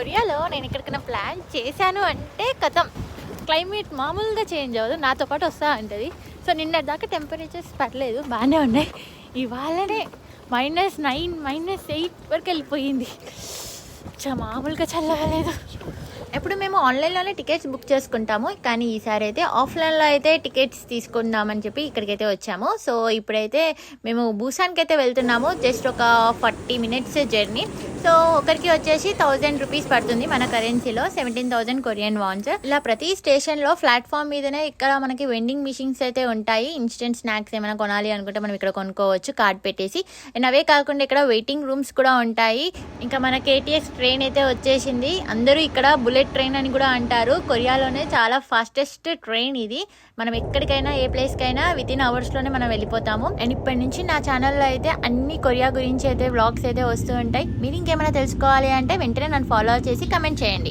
కొరియాలో నేను ఎక్కడికైనా ప్లాన్ చేశాను అంటే కథం క్లైమేట్ మామూలుగా చేంజ్ అవ్వదు, నాతో పాటు వస్తూ ఉంటుంది. సో నిన్నటి దాకా టెంపరేచర్స్ పర్లేదు, బాగానే ఉన్నాయి. ఇవాళనే -9 -8 వరకు వెళ్ళిపోయింది. మామూలుగా చల్లలేదు. ఎప్పుడు మేము ఆన్లైన్లోనే టికెట్స్ బుక్ చేసుకుంటాము, కానీ ఈసారి అయితే ఆఫ్లైన్లో అయితే టికెట్స్ తీసుకుందామని చెప్పి ఇక్కడికైతే వచ్చాము. సో ఇప్పుడైతే మేము బూసాన్కి అయితే వెళ్తున్నాము. జస్ట్ ఒక 40 మినిట్స్ జర్నీ. సో ఒకరికి వచ్చేసి 1000 రూపీస్ పడుతుంది మన కరెన్సీలో, 17,000 కొరియన్ వాన్స్. ఇలా ప్రతి స్టేషన్లో ప్లాట్ఫామ్ మీదనే ఇక్కడ మనకి వెండింగ్ మిషన్స్ అయితే ఉంటాయి. ఇన్స్టెంట్ స్నాక్స్ ఏమైనా కొనాలి అనుకుంటే మనం ఇక్కడ కొనుక్కోవచ్చు కార్డ్ పెట్టేసి. అండ్ అవే కాకుండా ఇక్కడ వెయిటింగ్ రూమ్స్ కూడా ఉంటాయి. ఇంకా మన KTX ట్రైన్ అయితే వచ్చేసింది. అందరూ ఇక్కడ బుల్లెట్ ట్రైన్ అని కూడా అంటారు. కొరియాలోనే చాలా ఫాస్టెస్ట్ ట్రైన్ ఇది. మనం ఎక్కడికైనా ఏ ప్లేస్కైనా వితిన్ అవర్స్లోనే మనం వెళ్ళిపోతాము. అండ్ ఇప్పటి నుంచి నా ఛానల్లో అయితే అన్ని కొరియా గురించి అయితే వ్లాగ్స్ అయితే వస్తూ ఉంటాయి. మీరు ఇంకేమైనా తెలుసుకోవాలి అంటే వెంటనే నన్ను ఫాలో చేసి కమెంట్ చేయండి.